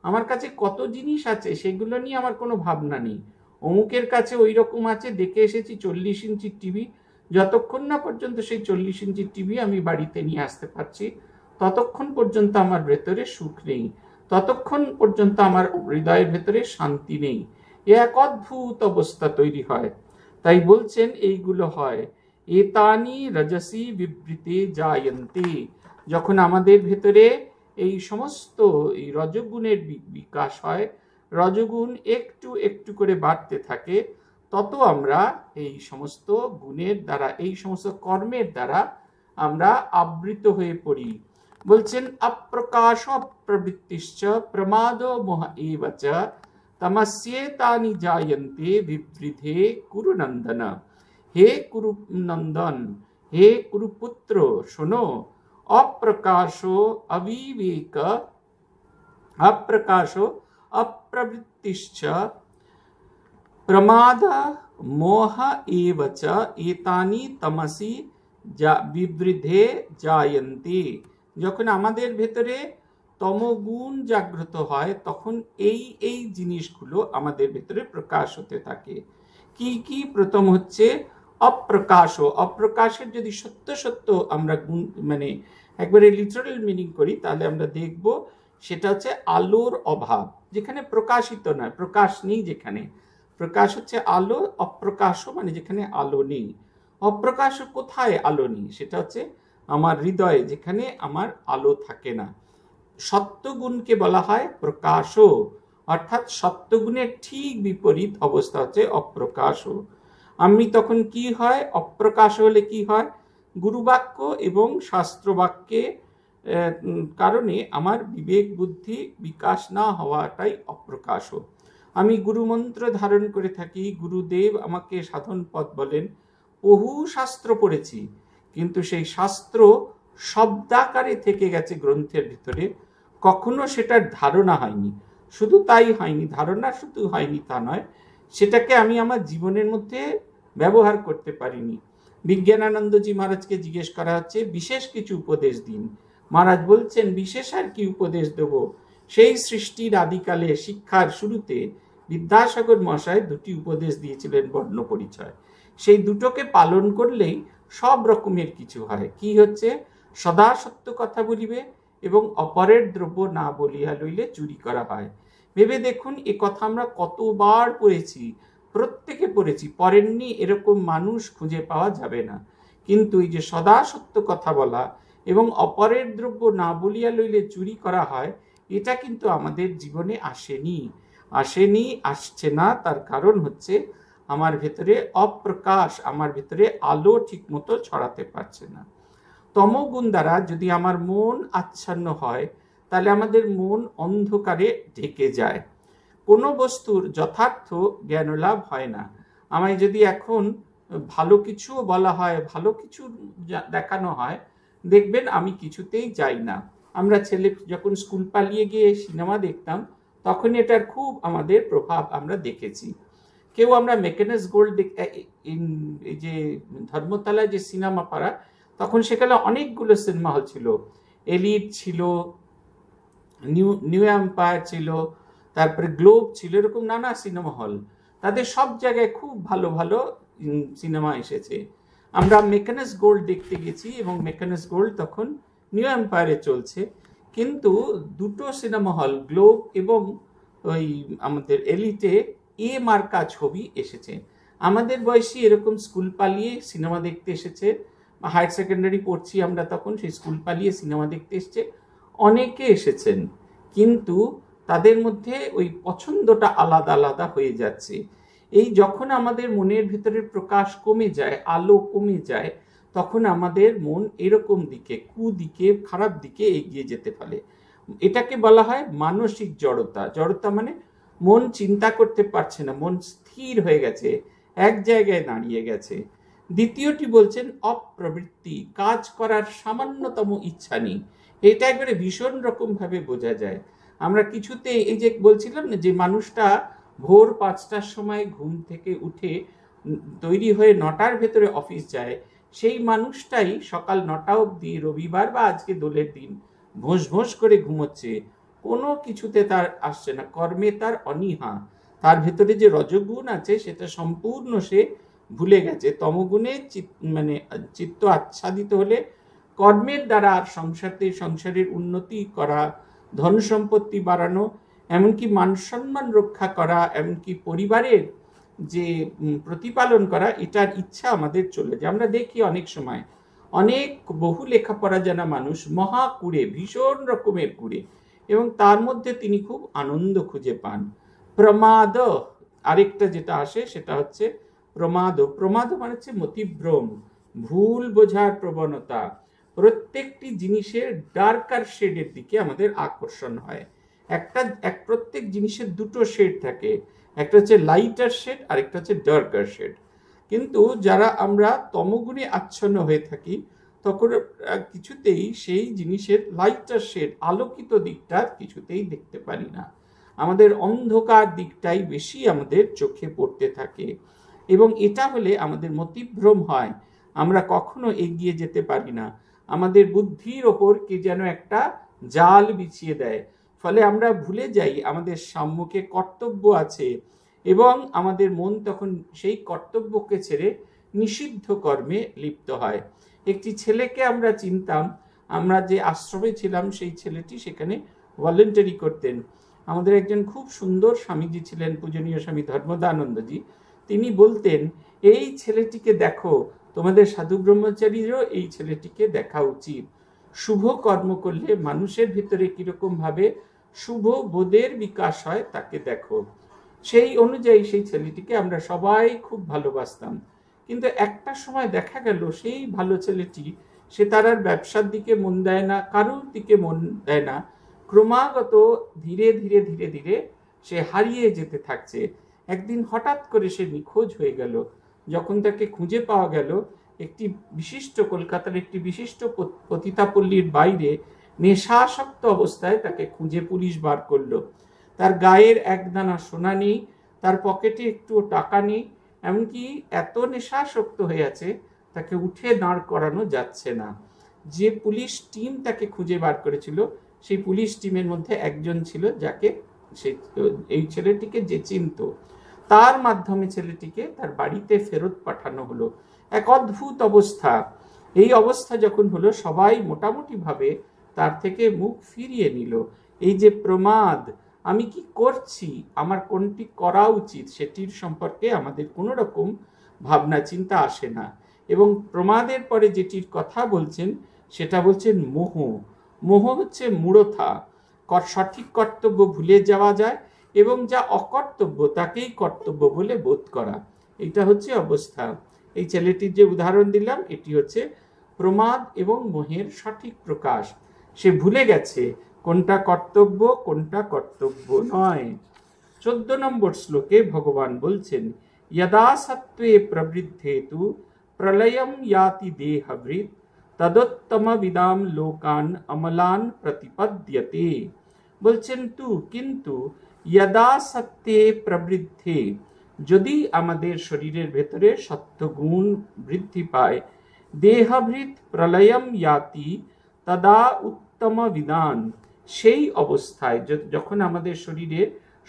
আমার কাছে কত জিনিস আছে সেগুলো নিয়ে আমার কোনো ভাবনা নেই, অমুকের কাছে ওই রকম আছে, দেখে এসেছি 40 ইঞ্চির টিভি, যতক্ষণ না পর্যন্ত সেই 40 ইঞ্চির টিভি আমি বাড়িতে নিয়ে আসতে পারছি ততক্ষণ পর্যন্ত আমার ভেতরে সুখ নেই, ততক্ষণ পর্যন্ত আমার হৃদয়ের ভেতরে শান্তি নেই, এ এক অদ্ভুত অবস্থা তৈরি হয়। তাই বলছেন এইগুলো হয়, এতানি রজসী বিবৃতে জায়ন্তে, যখন আমাদের ভেতরে এই সমস্ত এই রজগুণের বিকাশ হয়, রজগুণ একটু একটু করে বাড়তে থাকে, তত আমরা এই সমস্ত গুণের দ্বারা, এই সমস্ত কর্মের দ্বারা আমরা আবৃত হয়ে পড়ি। বলছেন অপ্রকাশ প্রবৃত্তিশ্চ প্রমাদ মোহ এব চ তমস্যেতানি জায়ন্তে বিবৃধে কুরুনন্দন, হে কুরুনন্দন, হে কুরুপুত্র শোনো, অপ্রকাশো অবিবেক, অপ্রকাশো অপ্রবৃত্তিশ্চ প্রমাদ মোহ এব চ এতানি তমসি বিবৃধে জায়ন্তে, যখন আমাদের ভেতরে তমগুণ জাগ্রত হয় তখন এই এই জিনিসগুলো আমাদের ভেতরে প্রকাশ হতে থাকে। কি কি? প্রথম হচ্ছে অপ্রকাশ। অপ্রকাশের যদি সত্য সত্য আমরা গুণ মানে একবারে লিটারাল মিনিং করি তাহলে আমরা দেখব সেটা হচ্ছে আলোর অভাব, যেখানে প্রকাশিত নয়, প্রকাশ নেই, যেখানে প্রকাশ হচ্ছে আলো, অপ্রকাশ মানে যেখানে আলো নেই। অপ্রকাশ কোথায় আলো নেই? সেটা হচ্ছে আমার হৃদয়ে, যেখানে আমার আলো থাকে না। সত্যগুণকে বলা হয় প্রকাশ, অর্থাৎ সত্যগুণের ঠিক বিপরীত অবস্থা হচ্ছে অপ্রকাশ। আমি তখন কি হয়, অপ্রকাশ হলে কি হয়, গুরুবাক্য এবং শাস্ত্রবাক্যে কারণে আমার বিবেক বুদ্ধি বিকাশ না হওয়াটাই অপ্রকাশ। আমি গুরুমন্ত্র ধারণ করে থাকি, গুরুদেব আমাকে সাধন পথ বলেন, বহু শাস্ত্র পড়েছি, কিন্তু সেই শাস্ত্র শব্দাকারে থেকে গেছে গ্রন্থের ভিতরে, কখনো সেটার ধারণা হয়নি। শুধু তাই হয়নি, ধারণা শুধু হয়নি তা নয়, সেটাকে আমি আমার জীবনের মধ্যে ব্যবহার করতে পারিনি। বিজ্ঞানানন্দজি মহারাজকে জিজ্ঞেস করা হচ্ছে বিশেষ কিছু উপদেশ দিন। মহারাজ বলছেন বিশেষ আর কি উপদেশ দেব, সেই সৃষ্টির আদিকালে শিক্ষার শুরুতে বিদ্যাসাগর মহাশয় দুটি উপদেশ দিয়েছিলেন বর্ণ পরিচয়, সেই দুটোকে পালন করলেই সব রকমের কিছু হয়। কি হচ্ছে? সদা সত্য কথা বলিবে এবং অপরের দ্রব্য না বলিয়া লইলে চুরি করা হয়। ভেবে দেখুন, এ কথা আমরা কতবার পড়েছি, প্রত্যেকে পড়েছি, পড়েননি এরকম মানুষ খুঁজে পাওয়া যাবে না। কিন্তু এই যে সদা সত্য কথা বলা এবং অপরের দ্রব্য না বলিয়া লইলে চুরি করা হয়, এটা কিন্তু আমাদের জীবনে আসেনি, আসছে না। তার কারণ হচ্ছে আমার ভেতরে অপ্রকাশ, আমার ভেতরে আলো ঠিক মতো ছড়াতে পারছে না। তমগুণ দ্বারা যদি আমার মন আচ্ছন্ন হয় তাহলে আমাদের মন অন্ধকারে ঢেকে যায়, কোনো বস্তুর যথার্থ জ্ঞানলাভ হয় না। আমায় যদি এখন ভালো কিছু বলা হয়, ভালো কিছু দেখানো হয়, দেখবেন আমি কিছুতেই যাই না। আমরা ছেলে যখন স্কুল পালিয়ে গিয়ে সিনেমা দেখতাম তখন এটার খুব আমাদের প্রভাব আমরা দেখেছি। কেউ আমরা মেকানিক্স গোল্ড এই যে ধর্মতলায় যে সিনেমা পাড়া, তখন সেখানে অনেকগুলো সিনেমা হল ছিল, এলিট ছিল, নিউ এম্পায়ার ছিল, তারপরে গ্লোব ছিল, এরকম নানা সিনেমা হল। তাদের সব জায়গায় খুব ভালো ভালো সিনেমা এসেছে। আমরা মেকানিক্স গোল্ড দেখতে গেছি এবং মেকানিক্স গোল্ড তখন নিউ এম্পায়ারে চলছে, কিন্তু দুটো সিনেমা হল গ্লোব এবং ওই আমাদের এলিটে এ মার্কা ছবি এসেছে। আমাদের বয়সী এরকম স্কুল পালিয়ে সিনেমা দেখতে এসেছে, হায়ার সেকেন্ডারি পড়ছি আমরা তখন, সেই স্কুল পালিয়ে সিনেমা দেখতে এসছে অনেকে এসেছেন, কিন্তু তাদের মধ্যে ওই পছন্দটা আলাদা আলাদা হয়ে যাচ্ছে। এই যখন আমাদের মনের ভিতরের প্রকাশ কমে যায়, আলো কমে যায়, তখন আমাদের মন এরকম দিকে, কুদিকে, খারাপ দিকে এগিয়ে যেতে পারে। এটাকে বলা হয় মানসিক জড়তা। জড়তা মানে মন চিন্তা করতে পারছে না, মন স্থির হয়ে গেছে, এক জায়গায় দাঁড়িয়ে গেছে। দ্বিতীয়টি বলছেন অপ্রবৃত্তি, কাজ করার সামান্যতম ইচ্ছা নেই। এটা একবারে ভীষণ রকম ভাবে বোঝা যায়। আমরা কিছুতে, এই যে বলছিলাম না যে মানুষটা ভোর 5টার সময় ঘুম থেকে উঠে তৈরি হয়ে 9টার ভেতরে অফিস যায়, সেই মানুষটাই সকাল 9টা অবধি, রবিবার বা আজকে দোলের দিন, ভোঁস ভোঁস করে ঘুমোচ্ছে, কোনো কিছুতে তার আসছে না, কর্মে তার অনীহা, তার ভেতরে যে রজগুণ আছে সেটা সম্পূর্ণ সে ভুলে গেছে। তমগুণে মানে চিত্ত আচ্ছাদিত হলে কর্মের দ্বারা আর সংসারের উন্নতি করা, ধন সম্পত্তি বাড়ানো, এমনকি মান সম্মান রক্ষা করা, এমনকি পরিবারের যে প্রতিপালন করা, এটার ইচ্ছা আমাদের চলে যায়। আমরা দেখি অনেক সময় অনেক বহু লেখাপড়া জানা মানুষ মহা কুড়ে, ভীষণ রকমের কুড়ে, এবং তার মধ্যে তিনি খুব আনন্দ খুঁজে পান। প্রমাদ আরেকটা যেটা আসে সেটা হচ্ছে প্রমাদ। প্রমাদ মানে হচ্ছে মতিভ্রম, ভুল বোঝার প্রবণতা। প্রত্যেকটি জিনিসের ডার্কার শেডের দিকে আমাদের আকর্ষণ হয়। প্রত্যেক জিনিসের দুটো শেড থাকে, একটা হচ্ছে লাইটার শেড আর একটা হচ্ছে ডার্কার শেড। কিন্তু যারা আমরা তমগুণে আচ্ছন্ন হয়ে থাকি তখন কিছুতেই সেই জিনিসের লাইটার শেড, আলোকিত দিকটা কিছুতেই দেখতে পারি না। আমাদের অন্ধকার দিকটাই বেশি আমাদের চোখে পড়তে থাকে, এবং এটা হলে আমাদের মতিভ্রম হয়, আমরা কখনো এগিয়ে যেতে পারি না। আমাদের বুদ্ধির ওপর কে যেন একটা জাল বিছিয়ে দেয়, ফলে আমরা ভুলে যাই আমাদের সম্মুখে কর্তব্য আছে, এবং আমাদের মন তখন সেই কর্তব্যকে ছেড়ে নিষিদ্ধ কর্মে লিপ্ত হয়। একটি ছেলেকে আমরা চিনতাম, আমরা যে আশ্রমে ছিলাম সেই ছেলেটি সেখানে ভলেন্টারি করতেন। আমাদের একজন খুব সুন্দর স্বামীজি ছিলেন, পূজনীয় স্বামী ধর্মদানন্দজি। তিনি বলতেন, এই ছেলেটিকে দেখো, তোমাদের সাধু ব্রহ্মচারীরও এই ছেলেটিকে দেখা উচিত। শুভ কর্ম করলে মানুষের ভিতরে কিরকম ভাবে শুভ বোধের বিকাশ হয় তাকে দেখো। সেই অনুযায়ী সেই ছেলেটিকে আমরা সবাই খুব ভালোবাসতাম, কিন্তু একটা সময় দেখা গেল সেই ভালো ছেলেটি সে তার আর ব্যবসার দিকে মন দেয় না, কারোর দিকে মন দেয় না, ক্রমাগত ধীরে ধীরে ধীরে ধীরে সে হারিয়ে যেতে থাকছে। একদিন হঠাৎ করে সে নিখোঁজ হয়ে গেল। যখন তাকে খুঁজে পাওয়া গেল, একটি বিশিষ্ট কলকাতার একটি বিশিষ্ট পতিতাপল্লীর বাইরে নেশাসক্ত অবস্থায় তাকে খুঁজে পুলিশ বার করলো। তার গায়ের একদানা সোনা নেই, তার পকেটে একটুও টাকা নেই, এমনকি এত নেশাসক্ত হয়ে আছে তাকে উঠে দাঁড় করানো যাচ্ছে না। যে পুলিশ টিম তাকে খুঁজে বার করেছিল, সেই পুলিশ টিমের মধ্যে একজন ছিল যাকে এই ছেলেটিকে যে চিনত, তার মাধ্যমে ছেলেটিকে তার বাড়িতে ফেরত পাঠানো হলো। এক অদ্ভুত অবস্থা। এই অবস্থা যখন হলো, সবাই মোটামুটি ভাবে তার থেকে মুখ ফিরিয়ে নিল। এই যে প্রমাদ, আমি কি করছি, আমার কোনটি করা উচিত সেটির সম্পর্কে আমাদের কোনো রকম ভাবনা চিন্তা আসে না। এবং প্রমাদের পরে যেটির কথা বলছেন সেটা বলছেন মোহ। মোহ হচ্ছে মূঢ়তা, সঠিক কর্তব্য ভুলে যাওয়া যায় এবং যা অকর্তব্য তাকেই কর্তব্য বলে বোধ করা। এটা হচ্ছে অবস্থা। এই ছেলেটির যে উদাহরণ দিলাম এটি হচ্ছে প্রমাদ এবং মোহের সঠিক প্রকাশ। সে ভুলে গেছে কোনটা কর্তব্য কোনটা কর্তব্য নয়। 14 নম্বর শ্লোকে ভগবান বলছেন, यदा सत्त्वे प्रवृद्धेतु प्रलयं याति देहभृत् तदोत्तमविदां लोकान अमलान प्रतिपद्यते। বলছেন কিন্তু यदा सत्त्वे प्रवृद्धे, যদি আমাদের শরীরের ভেতরে সত্ত্বগুণ বৃদ্ধি পায়, দেহভৃৎ প্রলয়ম ইয়াতি তদা উত্তম বিদান, সেই অবস্থায় যখন আমাদের শরীরে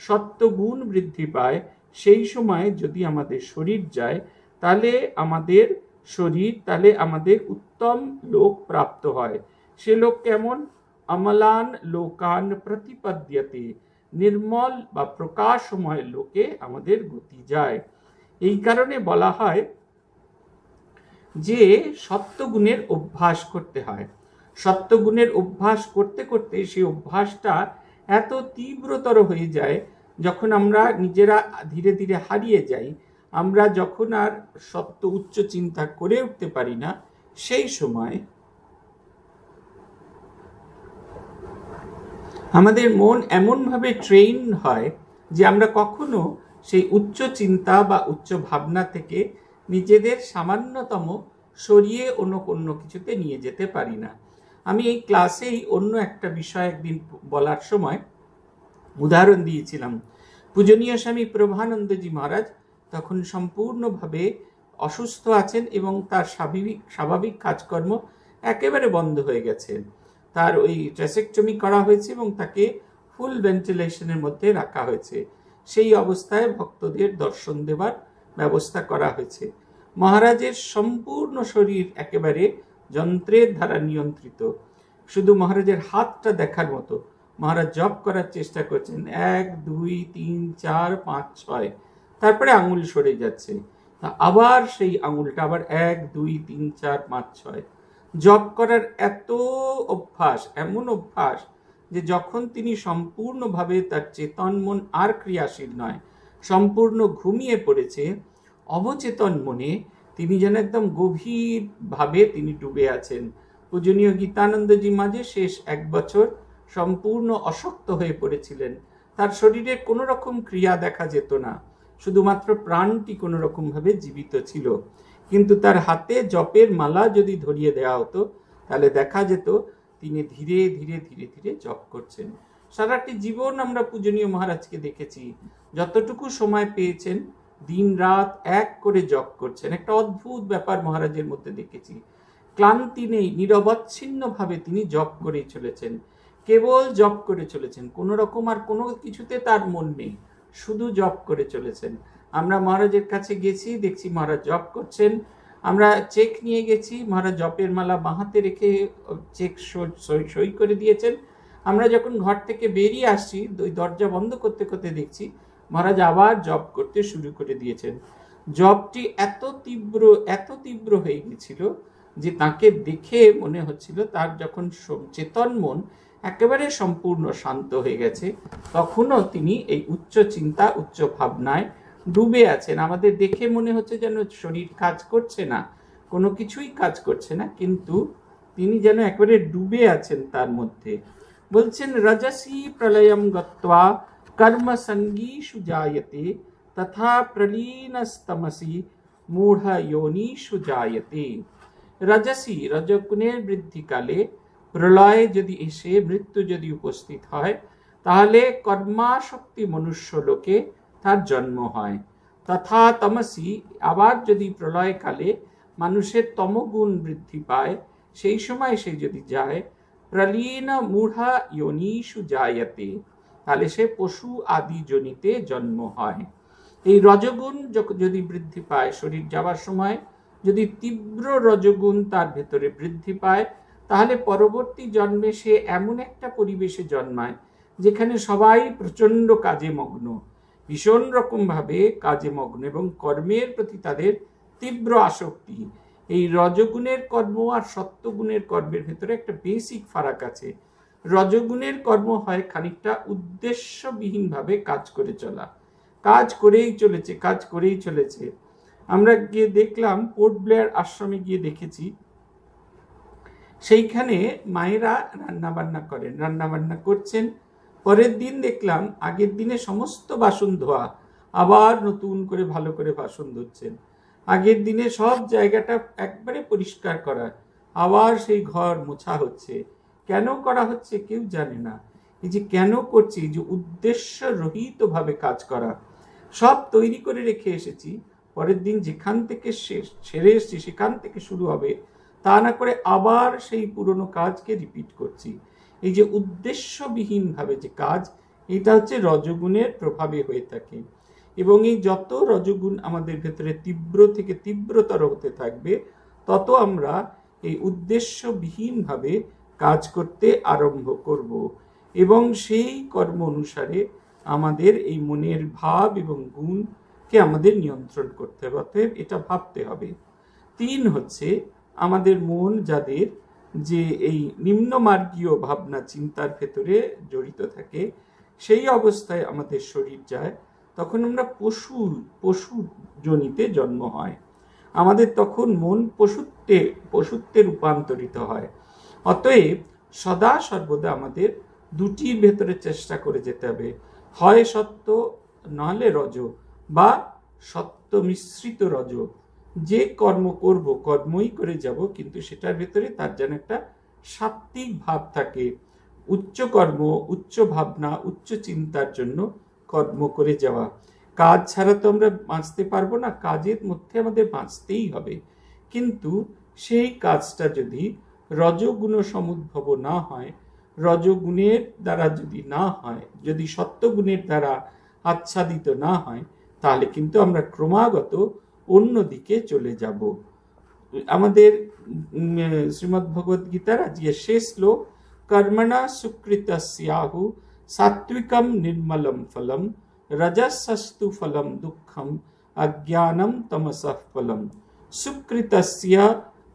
সত্ত্বগুণ বৃদ্ধি পায়, সেই সময় যদি আমাদের শরীর যায়, তাহলে আমাদের উত্তম লোক প্রাপ্ত হয়। সে লোক কেমন? অমলান লোকান প্রতিপদ্যতে, নির্মল বা প্রকাশময় লোকে আমাদের গতি যায়। এই কারণে বলা হয় যে সত্ত্বগুণের অভ্যাস করতে হয়। সত্ত্বগুণের অভ্যাস করতে করতে সেই অভ্যাসটা এত তীব্রতর হয়ে যায়, যখন আমরা নিজেরা ধীরে ধীরে হারিয়ে যাই, আমরা যখন আর সত্য উচ্চ চিন্তা করে উঠতে পারি না, সেই সময় আমাদের মন এমনভাবে ট্রেন হয় যে আমরা কখনো সেই উচ্চ চিন্তা বা উচ্চ ভাবনা থেকে নিজেদের সামান্যতম সরিয়ে অন্য কিছুতে নিয়ে যেতে পারি না। আমি এই ক্লাসেই অন্য একটা বিষয় একদিন বলার সময় উদাহরণ দিয়েছিলাম। পূজনীয় স্বামী প্রভানন্দজি মহারাজ তখন সম্পূর্ণভাবে অসুস্থ আছেন এবং তার স্বাভাবিক কাজকর্ম একেবারে বন্ধ হয়ে গেছে। তার ওই ট্রেসেকটমি করা হয়েছে এবং তাকে ফুল ভেন্টিলেশনের মধ্যে রাখা হয়েছে। সেই অবস্থায় ভক্তদের দর্শন দেবার ব্যবস্থা করা হয়েছে। মহারাজের সম্পূর্ণ শরীর একেবারে যন্ত্রের দ্বারা নিয়ন্ত্রিত, শুধু মহারাজের হাতটা দেখার মতো। মহারাজ জপ করার চেষ্টা করছেন, 1 2 3 4 5 6, তারপরে আঙুল সরে যাচ্ছে, আবার সেই আঙুলটা আবার 1 2 3 4 5 6। জপ করার এত অভ্যাস, এমন অভ্যাস যে যখন তিনি সম্পূর্ণভাবে তার চেতন মন আর ক্রিয়াশীল নয়, সম্পূর্ণ ঘুমিয়ে পড়েছে, অবচেতন মনে তিনি যেন একদম গভীরভাবে তিনি ডুবে আছেন। পূজনীয় গীতানন্দজি মাঝে শেষ 1 বছর সম্পূর্ণ অশক্ত হয়ে পড়েছিলেন। তার শরীরে কোনো রকম ক্রিয়া দেখা যেত না, শুধুমাত্র প্রাণটি কোনো রকম ভাবে জীবিত ছিল। কিন্তু তার হাতে জপের মালা যদি ধরিয়ে দেওয়া হতো, তাহলে দেখা যেত তিনি ধীরে ধীরে ধীরে ধীরে জপ করছেন। সারাটি জীবন আমরা পূজনীয় মহারাজকে দেখেছি, যতটুকু সময় পেয়েছেন দিন রাত এক করে জপ করছেন। একটা অদ্ভুত ব্যাপার মহারাজের মধ্যে দেখেছি, ক্লান্তি নেই, নিরবচ্ছিন্নভাবে তিনি জপ করেই চলেছেন, কেবল জপ করে চলেছেন, কোনো রকম আর কোনো কিছুতে তার মন নেই, শুধু জপ করে চলেছেন। আমরা মহারাজের কাছে গেছি, দেখছি মহারাজ জপ করছেন। আমরা চেক নিয়ে গেছি, মহারাজ জপের মালা বাঁ হাতে রেখে চেক সই করে দিয়েছেন। আমরা যখন ঘর থেকে বেরিয়ে আসছি, ওই দরজা বন্ধ করতে করতে দেখছি মহারাজ আবার জপ করতে শুরু করে দিয়েছেন। জপটি এত তীব্র হয়ে গেছিল যে তাকে দেখে মনে হচ্ছিল তার যখন চেতন মন একেবারে সম্পূর্ণ শান্ত হয়ে গেছে, তখনও তিনি এই উচ্চ চিন্তা উচ্চ ভাবনায় ডুবে আছেন। আমাদের দেখে মনে হচ্ছে যেন শরীর কাজ করছে না, কোনো কিছুই কাজ করছে না, কিন্তু তিনি যেন একেবারে ডুবে আছেন তার মধ্যে। বলছেন, রজসী প্রলয়ম গত্বা কর্ম সঙ্গীষু জায়তে তথা প্রলীনস্তমসি মূঢ় যোনিষু জায়তে। রজসী, রজগুণের বৃদ্ধিকালে প্রলয় যদি এসে মৃত্যু যদি উপস্থিত হয়, তাহলে কর্মাসক্তি মনুষ্য লোকে তার জন্ম হয়। তথা তমসি, আবার যদি প্রলয়কালে মানুষের তমগুণ বৃদ্ধি পায়, সেই সময় সে যদি যায়, প্রলীন মূঢ় যোনিষু জায়তে, তাহলে সে পশু আদি যোনিতে জন্ম হয়। এই রজগুণ যদি বৃদ্ধি পায়, শরীর যাওয়ার সময় যদি তীব্র রজগুণ তার ভেতরে বৃদ্ধি পায়, তাহলে পরবর্তী জন্মে সে এমন একটা পরিবেশে জন্মায় যেখানে সবাই প্রচণ্ড কাজে মগ্ন, ভীষণ রকমভাবে কাজে মগ্ন এবং কর্মের প্রতি তাদের তীব্র আসক্তি। এই রজগুণের কর্ম আর সত্যগুণের কর্মের ভেতরে একটা বেসিক ফারাক আছে। রজগুণের কর্ম হয় খানিকটা উদ্দেশ্যবিহীনভাবে কাজ করে চলা, কাজ করেই চলেছে। আমরা গিয়ে দেখলাম, পোর্ট ব্লেয়ার আশ্রমে গিয়ে দেখেছি সেইখানে মায়েরা রান্নাবান্না করেন, রান্নাবান্না করছেন। পরের দিন দেখলাম আগের দিনে সমস্ত বাসন ধোয়া, আবার নতুন করে ভালো করে বাসন ধুচ্ছেন। আগের দিনে সব জায়গাটা একবারে পরিষ্কার করা, আবার সেই ঘর মোছা হচ্ছে। কেন করা হচ্ছে কেউ জানে না। এই যে কেন করছি, এই যে উদ্দেশ্য রহিতভাবে কাজ করা, সব তৈরি করে রেখে এসেছি, পরের দিন যেখান থেকে ছেড়ে এসেছি সেখান থেকে শুরু হবে, তা না করে আবার সেই পুরনো কাজকে রিপিট করছি। এই যে উদ্দেশ্যবিহীনভাবে যে কাজ, এটা হচ্ছে রজগুণের প্রভাবে হয়ে থাকে। এবং এই যত রজগুণ আমাদের ভেতরে তীব্র থেকে তীব্রতর হতে থাকবে, তত আমরা এই উদ্দেশ্যবিহীনভাবে কাজ করতে আরম্ভ করব, এবং সেই কর্ম অনুসারে আমাদের এই মনের ভাব এবং গুণকে আমাদের নিয়ন্ত্রণ করতে হবে। অতএব এটা ভাবতে হবে। 3 হচ্ছে আমাদের মন যাদের যে এই নিম্নমার্গীয় ভাবনা চিন্তার ভেতরে জড়িত থাকে, সেই অবস্থায় আমাদের শরীর যায়, তখন আমরা পশু জনিতে জন্ম হয়। আমাদের তখন মন পশুত্বে রূপান্তরিত হয়। অতএব সদা সর্বদা আমাদের দুটির ভেতরে চেষ্টা করে যেতে হবে, হয় সত্য নাহলে রজ, বা সত্য মিশ্রিত রজ। যে কর্ম করব কর্মই করে যাব, কিন্তু সেটার ভেতরে তার যেন একটা সাত্ত্বিক ভাব থাকে। উচ্চ কর্ম, উচ্চ ভাবনা, উচ্চ চিন্তার জন্য কর্ম করে যাওয়া। কাজ ছাড়া তো আমরা বাঁচতে পারবো না, কাজের মধ্যে আমাদের বাঁচতেই হবে। কিন্তু সেই কাজটা যদি রজগুণ সমুদ্ভব না হয়, রজগুণের দ্বারা যদি না হয়, যদি সত্যগুণের দ্বারা আচ্ছাদিত না হয়, তাহলে কিন্তু আমরা ক্রমাগত অন্যদিকে চলে যাব। আমাদের শ্রীমদ্ ভগবদ গীতার আজকে শেষ শ্লোক, কর্মণা সুকৃতস্যাহু সাত্বিকম নির্মলম ফলম রজসস্তু ফলম দুঃখম অজ্ঞানম তমসঃ ফলম সুকৃতস্য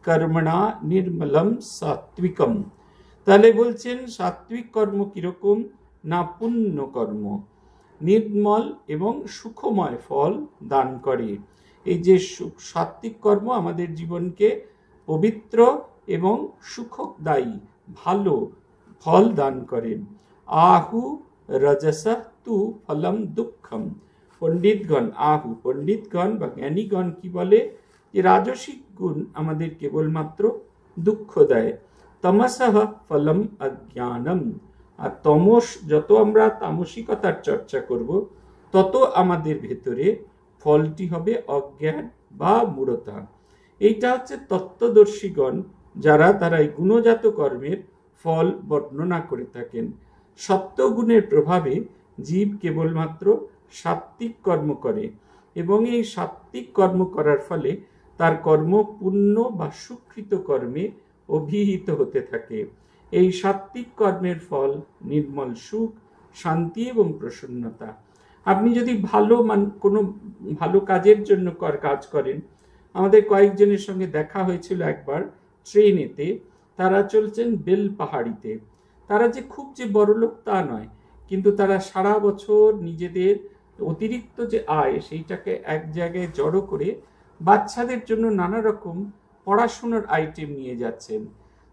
কর্মণা নির্মলম সাত্বিকম। তাহলে বলছেন সাত্বিক কর্ম কিরকম না, পুণ্য কর্ম নির্মল এবং সুখময় ফল দান করে। এই যে সাত্বিক কর্ম আমাদের জীবনকে পবিত্র এবং সুখদায়ী ভালো ফল দান করেন। আহু রজসঃ তু ফলম দুঃখম। পণ্ডিতগণ, আহু পণ্ডিতগণ বা জ্ঞানীগণ কি বলে, যে রাজসিক গুণ আমাদের কেবলমাত্র দুঃখ দেয়। তমসঃ ফলম অজ্ঞানম। আর যত আমরা তামসিকতার চর্চা করব, তত আমাদের ভেতরে ফলটি হবে অজ্ঞান বা মূঢ়তা। এইটা হচ্ছে তত্ত্বদর্শীগণ যারা তারা এই গুণজাত কর্মের ফল বর্ণনা করে থাকেন। সত্যগুণের প্রভাবে জীব কেবলমাত্র সাত্ত্বিক কর্ম করে, এবং এই সাত্ত্বিক কর্ম করার ফলে তার কর্ম পুণ্য বা সুকৃত কর্মে অভিহিত হতে থাকে। এই সাত্ত্বিক কর্মের ফল নির্মল সুখ, শান্তি এবং প্রসন্নতা। আপনি যদি কোনো ভালো কাজের জন্য কাজ করেন, আমাদের কয়েকজনের সঙ্গে দেখা হয়েছিল একবার ট্রেনেতে, তারা চলছেন বেলপাহাড়িতে। তারা যে খুব যে বড়লোক তা নয়, কিন্তু তারা সারা বছর নিজেদের অতিরিক্ত যে আয় সেইটাকে এক জায়গায় জড়ো করে বাচ্চাদের জন্য নানা রকম পড়াশোনার আইটেম নিয়ে যাচ্ছেন।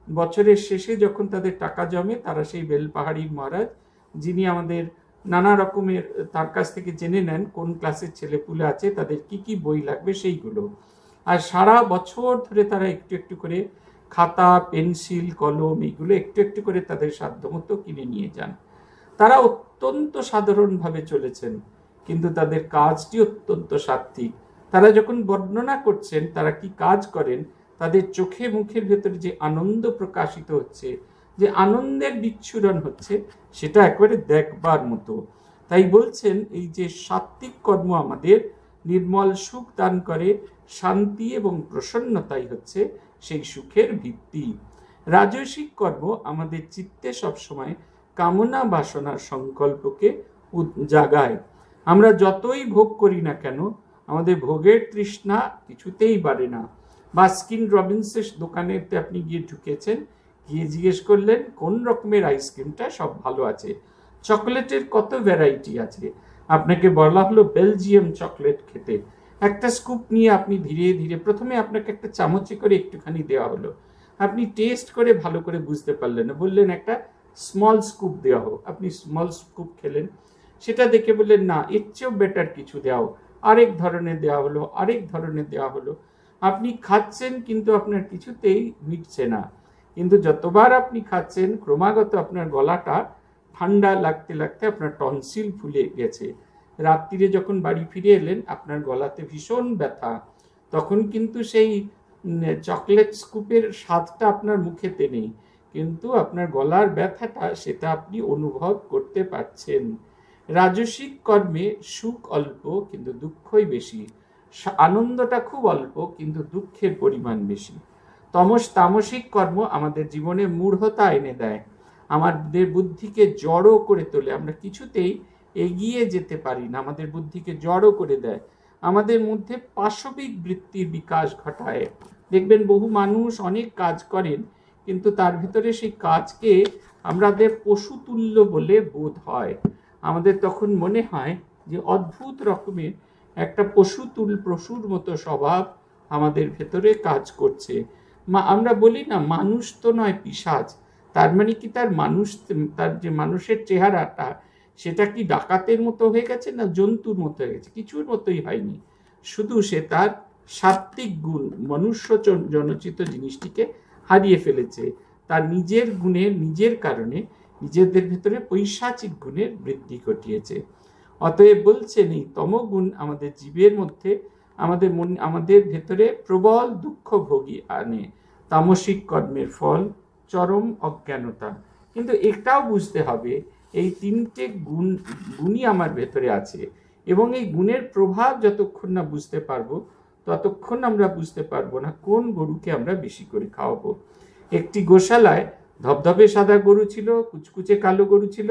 বছরের শেষে যখন তাদের টাকা জমে, তারা সেই বেলপাহাড়ির মহারাজ, যিনি আমাদের নানা রকমের তার কাছ থেকে জেনে নেন কোন ক্লাসের ছেলেপুলে আছে, তাদের কি কি বই লাগবে সেইগুলো। আর সারা বছর ধরে তারা একটু একটু করে খাতা, পেন্সিল, কলম এইগুলো একটু একটু করে তাদের সাধ্যমতো কিনে নিয়ে যান। তারা অত্যন্ত সাধারণভাবে চলেছেন, কিন্তু তাদের কাজটি অত্যন্ত সাত্ত্বিক। তারা যখন বর্ণনা করছেন তারা কি কাজ করেন, তাদের চোখে মুখের ভেতরে যে আনন্দ প্রকাশিত হচ্ছে, যে আনন্দের বিচ্ছুরণ হচ্ছে, সেটা একেবারে দেখবার মতো। তাই বলছেন এই যে সাত্ত্বিক কর্ম আমাদের নির্মল সুখ দান করে, শান্তি এবং প্রসন্নতাই হচ্ছে সেই সুখের ভিত্তি। রাজসিক কর্ম আমাদের চিত্তে সবসময় কামনা বাসনার সংকল্পকে জাগায়। আমরা যতই ভোগ করি না কেন, আমাদের ভোগের তৃষ্ণা কিছুতেই বাড়ে না। বাস্কিন রবিন্সের দোকানেতে আপনি গিয়ে ঢুকেছেন, গিয়ে জিজ্ঞেস করলেন কোন রকমের আইসক্রিমটা সব ভালো আছে। চকলেটের কত ভ্যারাইটি আছে, আপনাকে বলা হলো বেলজিয়াম চকলেট খেতে। একটা স্কুপ নিয়ে আপনি ধীরে ধীরে, প্রথমে আপনাকে একটা চামচে করে একটুখানি দেওয়া হলো, আপনি টেস্ট করে ভালো করে বুঝতে পারলেন না, বললেন একটা স্মল স্কুপ দেওয়া হোক, আপনি স্মল স্কুপ খেলেন, সেটা দেখে বললেন না এর চেয়েও বেটার কিছু দেওয়া, আরেক ধরনের দেওয়া হলো, আরেক ধরনের দেওয়া হলো। আপনি খাচ্ছেন কিন্তু আপনার কিছুতেই মিটছে না, কিন্তু যতবার আপনি খাচ্ছেন ক্রমাগত আপনার গলাটা ঠান্ডা লাগতে লাগতে আপনার টনসিল ফুলে গেছে। রাত্রিরে যখন বাড়ি ফিরে এলেন আপনার গলাতে ভীষণ ব্যথা, তখন কিন্তু সেই চকলেট স্কুপের স্বাদটা আপনার মুখেতে নেই, কিন্তু আপনার গলার ব্যথাটা সেটা আপনি অনুভব করতে পারছেন। রাজসিক কর্মে সুখ অল্প কিন্তু দুঃখই বেশি, আনন্দটা খুব অল্প কিন্তু দুঃখের পরিমাণ বেশি। তামসিক কর্ম আমাদের জীবনে মূঢ়তা এনে দেয়, আমাদের বুদ্ধিকে জড়ো করে তোলে, আমরা কিছুতেই এগিয়ে যেতে পারি না, আমাদের বুদ্ধিকে জড়ো করে দেয়, আমাদের মধ্যে পাশবিক বৃত্তির বিকাশ ঘটায়। দেখবেন বহু মানুষ অনেক কাজ করেন কিন্তু তার ভিতরে সেই কাজকে আমাদের পশুতুল্য বলে বোধ হয়, আমাদের তখন মনে হয় যে অদ্ভুত রকমের একটা পশুর মতো স্বভাব আমাদের ভেতরে কাজ করছে। আমরা বলি না মানুষ তো নয় পিশাচ, তার মানে কি তার যে মানুষের চেহারাটা সেটা কি ডাকাতের মতো হয়ে গেছে না জন্তুর মতো হয়ে গেছে? কিছুর মতোই হয়নি, শুধু সে তার সাত্ত্বিক গুণ মনুষ্য জনচিত জিনিসটিকে হারিয়ে ফেলেছে, তার নিজের গুণের নিজের কারণে নিজেদের ভেতরে পৈশাচিক গুণের বৃদ্ধি ঘটিয়েছে। অতএব বলছেন এই তমগুণ আমাদের জীবের মধ্যে আমাদের ভেতরে প্রবল দুঃখ ভোগী আনে, তামসিক কর্মের ফল চরম অজ্ঞানতা। কিন্তু এটাও বুঝতে হবে এই তিনটে গুণই আমার ভেতরে আছে, এবং এই গুণের প্রভাব যতক্ষণ না বুঝতে পারবো ততক্ষণ আমরা বুঝতে পারবো না কোন গরুকে আমরা বেশি করে খাওয়াবো। একটি গোশালায় ধবধবে সাদা গরু ছিল, কুচকুচে কালো গরু ছিল,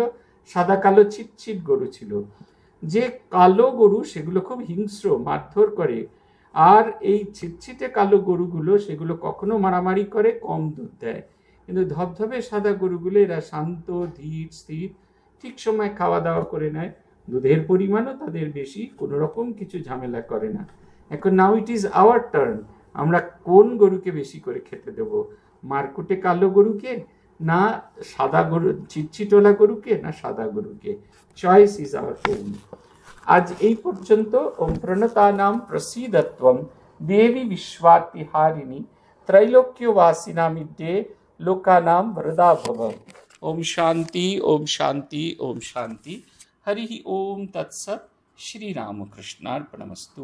সাদা কালো ছিটছিট গরু ছিল। যে কালো গরু সেগুলো খুব হিংস্র, মারধর করে, আর এই ছিটছিটে কালো গরুগুলো সেগুলো কখনো মারামারি করে, কম দুধ দেয়। কিন্তু ধবধবে সাদা গরুগুলো এরা শান্ত, ধীর, স্থির, ঠিক সময় খাওয়া দাওয়া করে নেয়, দুধের পরিমাণও তাদের বেশি, কোনো রকম কিছু ঝামেলা করে না। এখন নাও ইট ইজ আওয়ার টার্ন, আমরা কোন গরুকে বেশি করে খেতে দেব, মারকুটে কালো গরুকে না সাদা গরু, ছিটছিটোলা গরুকে না সাদা গরুকে? Choice is our own. আজ এই পর্যন্ত। ওম প্রণতানাম প্রসীদত্বম দেবী বিশ্বাতিহারিণী ত্রৈলোক্যবাসিনামিদ্যে লোকানাম বরদা ভব। ওম শান্তি, ওম শান্তি, ওম শান্তি। হরি ওম তৎসৎ। শ্রী রামকৃষ্ণার্পণমস্তু।